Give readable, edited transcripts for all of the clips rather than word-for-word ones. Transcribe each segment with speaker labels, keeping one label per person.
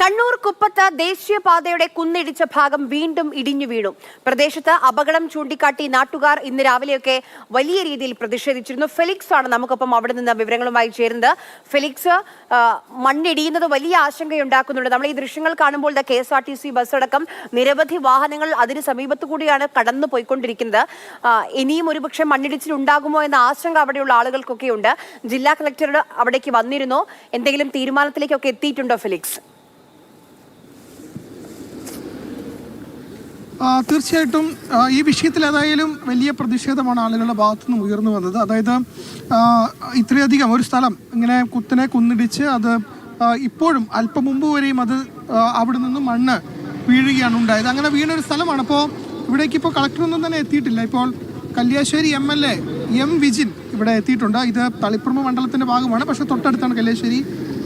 Speaker 1: കണ്ണൂർ കുപ്പത്ത് ദേശീയപാതയുടെ കുന്നിടിച്ച ഭാഗം വീണ്ടും ഇടിഞ്ഞു വീണു. പ്രദേശത്ത് അപകടം ചൂണ്ടിക്കാട്ടി നാട്ടുകാർ ഇന്ന് രാവിലെയൊക്കെ വലിയ രീതിയിൽ പ്രതിഷേധിച്ചിരുന്നു. ഫെലിക്സ് ആണ് നമുക്കൊപ്പം അവിടെ നിന്ന് വിവരങ്ങളുമായി ചേരുന്നത്. ഫെലിക്സ്, മണ്ണിടിയുന്നത് വലിയ ആശങ്കയുണ്ടാക്കുന്നുണ്ട്. നമ്മൾ ഈ ദൃശ്യങ്ങൾ കാണുമ്പോൾ KSRTC ബസ് അടക്കം നിരവധി വാഹനങ്ങൾ അതിന് സമീപത്തു കൂടിയാണ് കടന്നു പോയിക്കൊണ്ടിരിക്കുന്നത്. ഇനിയും ഒരുപക്ഷെ മണ്ണിടിച്ചിൽ ഉണ്ടാകുമോ എന്ന ആശങ്ക അവിടെയുള്ള ആളുകൾക്കൊക്കെ ഉണ്ട്. ജില്ലാ കളക്ടർ അവിടേക്ക് വന്നിരുന്നോ? എന്തെങ്കിലും തീരുമാനത്തിലേക്കൊക്കെ എത്തിയിട്ടുണ്ടോ ഫെലിക്സ്?
Speaker 2: തീർച്ചയായിട്ടും ഈ വിഷയത്തിൽ ഏതായാലും വലിയ പ്രതിഷേധമാണ് ആളുകളുടെ ഭാഗത്തുനിന്ന് ഉയർന്നു വന്നത്. അതായത് ഇത്രയധികം ഒരു സ്ഥലം ഇങ്ങനെ കുത്തനെ കുന്നിടിച്ച് അത് ഇപ്പോഴും അല്പം മുമ്പ് വരെയും അത് അവിടെ നിന്നും മണ്ണ് വീഴുകയാണ് ഉണ്ടായത്. അങ്ങനെ വീണൊരു സ്ഥലമാണ്. അപ്പോൾ ഇവിടേക്ക് ഇപ്പോൾ കളക്ടറൊന്നും തന്നെ എത്തിയിട്ടില്ല. ഇപ്പോൾ കല്യാശ്ശേരി MLA M. വിജിൻ ഇവിടെ എത്തിയിട്ടുണ്ട്. ഇത് തളിപ്പറമ്പ് മണ്ഡലത്തിൻ്റെ ഭാഗമാണ്, പക്ഷേ തൊട്ടടുത്താണ് കല്യാശ്ശേരി.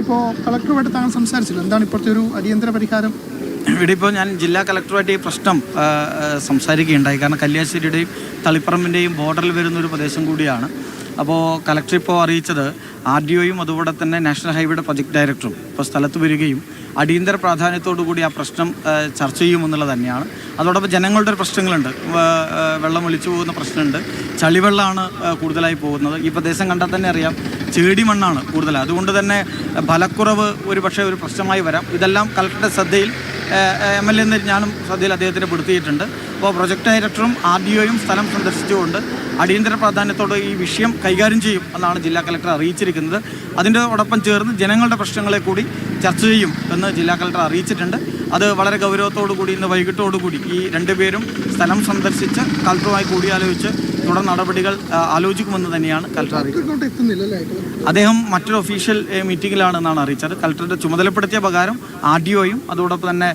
Speaker 2: ഇപ്പോൾ കളക്ടറുമായിട്ട് താങ്കൾ സംസാരിച്ചില്ല. എന്താണ് ഇപ്പോഴത്തെ ഒരു അടിയന്തര പരിഹാരം?
Speaker 3: ഇവിടെ ഇപ്പോൾ ഞാൻ ജില്ലാ കളക്ടറുമായിട്ട് ഈ പ്രശ്നം സംസാരിക്കുകയുണ്ടായി. കാരണം കല്യാശ്ശേരിയുടെയും തളിപ്പറമ്പിൻ്റെയും ബോർഡറിൽ വരുന്നൊരു പ്രദേശം കൂടിയാണ്. അപ്പോൾ കളക്ടർ ഇപ്പോൾ അറിയിച്ചത് RDOയും അതുപോലെ തന്നെ നാഷണൽ ഹൈവേയുടെ പ്രൊജക്ട് ഡയറക്ടറും ഇപ്പോൾ സ്ഥലത്ത് വരികയും അടിയന്തര പ്രാധാന്യത്തോടു കൂടി ആ പ്രശ്നം ചർച്ച ചെയ്യുമെന്നുള്ളത് തന്നെയാണ്. അതോടൊപ്പം ജനങ്ങളുടെ പ്രശ്നങ്ങളുണ്ട്. വെള്ളം ഒലിച്ചു പോകുന്ന പ്രശ്നമുണ്ട്. ചളിവെള്ളമാണ് കൂടുതലായി പോകുന്നത്. ഈ പ്രദേശം കണ്ടാൽ തന്നെ അറിയാം, ചേടി മണ്ണാണ് കൂടുതൽ. അതുകൊണ്ട് തന്നെ ഫലക്കുറവ് ഒരു പ്രശ്നമായി വരാം. ഇതെല്ലാം കളക്ടറുടെ ശ്രദ്ധയിൽ MLA ഞാനും ശ്രദ്ധയിൽ അദ്ദേഹത്തിന് പെടുത്തിയിട്ടുണ്ട്. അപ്പോൾ പ്രൊജക്ട് ഡയറക്ടറും RDOയും സ്ഥലം സന്ദർശിച്ചുകൊണ്ട് അടിയന്തര പ്രാധാന്യത്തോടെ ഈ വിഷയം കൈകാര്യം ചെയ്യും എന്നാണ് ജില്ലാ കളക്ടർ അറിയിച്ചിരിക്കുന്നത്. അതിൻ്റെയോടൊപ്പം ചേർന്ന് ജനങ്ങളുടെ പ്രശ്നങ്ങളെ കൂടി ചർച്ച ചെയ്യും എന്ന് ജില്ലാ കളക്ടർ അറിയിച്ചിട്ടുണ്ട്. അത് വളരെ ഗൗരവത്തോടു കൂടി ഇന്ന് വൈകിട്ടോടുകൂടി ഈ രണ്ടുപേരും സ്ഥലം സന്ദർശിച്ച് കളക്ടറുമായി കൂടിയാലോചിച്ച് തുടർ നടപടികൾ ആലോചിക്കുമെന്ന് തന്നെയാണ് കളക്ടർ അറിയിച്ചത്. അദ്ദേഹം മറ്റൊരു ഒഫീഷ്യൽ മീറ്റിംഗിലാണെന്നാണ് അറിയിച്ചത്. കളക്ടറുടെ ചുമതലപ്പെടുത്തിയ പ്രകാരം RDOയും അതോടൊപ്പം തന്നെ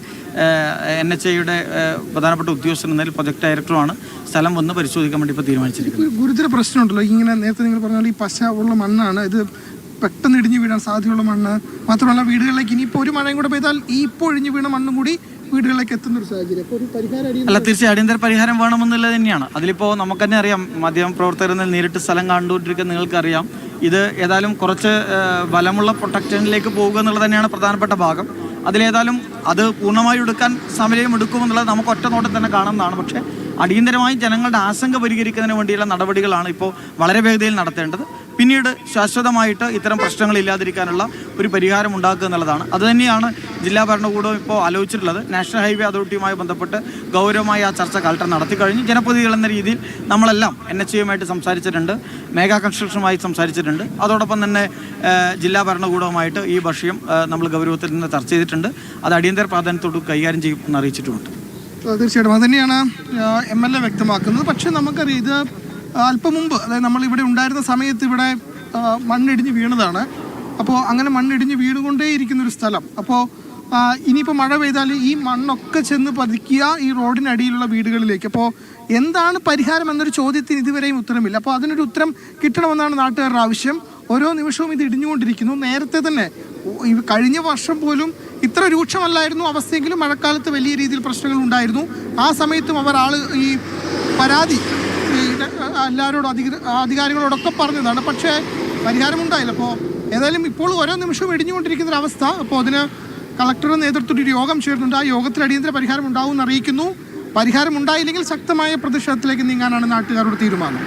Speaker 3: NHAയുടെ പ്രധാനപ്പെട്ട ഉദ്യോഗസ്ഥൻ എന്നതിൽ പ്രൊജക്ട് ഡയറക്ടറുമാണ് സ്ഥലം വന്ന് പരിശോധിക്കാൻ വേണ്ടി ഇപ്പോൾ തീരുമാനിച്ചിരിക്കുന്നത്.
Speaker 2: ഗുരുതര പ്രശ്നമുണ്ടല്ലോ, ഇങ്ങനെ നേരത്തെ നിങ്ങൾ പറഞ്ഞാൽ ഈ പശ ഉള്ള മണ്ണാണ്, ഇത് പെട്ടെന്ന് ഇടിഞ്ഞു വീഴാൻ സാധ്യതയുള്ള മണ്ണ്. മാത്രമല്ല വീടുകളിലേക്ക് ഇനിയിപ്പോൾ ഒരു മഴയും കൂടെ പെയ്താൽ ഈ ഇപ്പോൾ ഇടിഞ്ഞു വീണ മണ്ണും കൂടി വീടുകളിലേക്ക് എത്തുന്ന ഒരു സാഹചര്യം. അപ്പോൾ ഒരു പരിഹാരം
Speaker 3: തീർച്ചയായും അടിയന്തര പരിഹാരം വേണമെന്നുള്ളത് തന്നെയാണ്. അതിലിപ്പോൾ നമുക്ക് തന്നെ അറിയാം, മാധ്യമ പ്രവർത്തകരിൽ നേരിട്ട് സ്ഥലം കണ്ടുകൊണ്ടിരിക്കുന്ന നിങ്ങൾക്കറിയാം, ഇത് ഏതായാലും കുറച്ച് ബലമുള്ള പ്രൊട്ടക്ഷനിലേക്ക് പോകുക എന്നുള്ളത് തന്നെയാണ് പ്രധാനപ്പെട്ട ഭാഗം. അതിലേതായാലും അത് പൂർണ്ണമായി എടുക്കാൻ സമയം എടുക്കുമെന്നുള്ളത് നമുക്ക് ഒറ്റ നോട്ടം തന്നെ കാണുന്നതാണ്. പക്ഷേ അടിയന്തരമായി ജനങ്ങളുടെ ആശങ്ക പരിഹരിക്കുന്നതിന് വേണ്ടിയുള്ള നടപടികളാണ് ഇപ്പോൾ വളരെ വേഗതയിൽ നടത്തേണ്ടത്. പിന്നീട് ശാശ്വതമായിട്ട് ഇത്തരം പ്രശ്നങ്ങൾ ഇല്ലാതിരിക്കാനുള്ള ഒരു പരിഹാരം ഉണ്ടാക്കുക എന്നുള്ളതാണ്. അതുതന്നെയാണ് ജില്ലാ ഭരണകൂടം ഇപ്പോൾ ആലോചിച്ചിട്ടുള്ളത്. നാഷണൽ ഹൈവേ അതോറിറ്റിയുമായി ബന്ധപ്പെട്ട് ഗൗരവമായി ആ ചർച്ച കളക്ടർ നടത്തി കഴിഞ്ഞു. ജനപ്രതിനിധികൾ എന്ന രീതിയിൽ നമ്മളെല്ലാം NHAയുമായിട്ട് സംസാരിച്ചിട്ടുണ്ട്, മേഘാ കൺസ്ട്രക്ഷനുമായി സംസാരിച്ചിട്ടുണ്ട്. അതോടൊപ്പം തന്നെ ജില്ലാ ഭരണകൂടവുമായിട്ട് ഈ വിഷയം നമ്മൾ ഗൗരവത്തിൽ നിന്ന് ചർച്ച ചെയ്തിട്ടുണ്ട്. അത് അടിയന്തര പ്രാധാന്യത്തോട് കൈകാര്യം ചെയ്യും എന്ന് അറിയിച്ചിട്ടുമുണ്ട്.
Speaker 2: തീർച്ചയായിട്ടും അതുതന്നെയാണ് MLA വ്യക്തമാക്കുന്നത്. പക്ഷേ നമുക്കറിയാം, ഇത് അല്പം മുമ്പ്, അതായത് നമ്മളിവിടെ ഉണ്ടായിരുന്ന സമയത്ത് ഇവിടെ മണ്ണിടിഞ്ഞ് വീണതാണ്. അപ്പോൾ അങ്ങനെ മണ്ണിടിഞ്ഞ് വീണുകൊണ്ടേയിരിക്കുന്നൊരു സ്ഥലം. അപ്പോൾ ഇനിയിപ്പോൾ മഴ പെയ്താൽ ഈ മണ്ണൊക്കെ ചെന്ന് പതിക്കുക ഈ റോഡിനടിയിലുള്ള വീടുകളിലേക്ക്. അപ്പോൾ എന്താണ് പരിഹാരം എന്നൊരു ചോദ്യത്തിന് ഇതുവരെയും ഉത്തരമില്ല. അപ്പോൾ അതിനൊരു ഉത്തരം കിട്ടണമെന്നാണ് നാട്ടുകാരുടെ ആവശ്യം. ഓരോ നിമിഷവും ഇത് ഇടിഞ്ഞുകൊണ്ടിരിക്കുന്നു. നേരത്തെ തന്നെ കഴിഞ്ഞ വർഷം പോലും ഇത്ര രൂക്ഷമല്ലായിരുന്നു അവസ്ഥയെങ്കിലും മഴക്കാലത്ത് വലിയ രീതിയിൽ പ്രശ്നങ്ങൾ ഉണ്ടായിരുന്നു. ആ സമയത്തും ഈ പരാതി എല്ലാവരോടും അധികാരികളോടൊക്കെ പറഞ്ഞതാണ്. പക്ഷേ പരിഹാരമുണ്ടായില്ല. അപ്പോൾ ഏതായാലും ഇപ്പോൾ ഓരോ നിമിഷവും ഇടിഞ്ഞുകൊണ്ടിരിക്കുന്നൊരവസ്ഥ. അപ്പോൾ അതിന് കളക്ടറുടെ നേതൃത്വത്തിൽ ഒരു യോഗം ചേർന്നുണ്ട്. ആ യോഗത്തിൽ അടിയന്തര പരിഹാരം ഉണ്ടാവുമെന്ന് അറിയിക്കുന്നു. പരിഹാരം ഉണ്ടായില്ലെങ്കിൽ ശക്തമായ പ്രതിഷേധത്തിലേക്ക് നീങ്ങാനാണ് നാട്ടുകാരുടെ തീരുമാനം.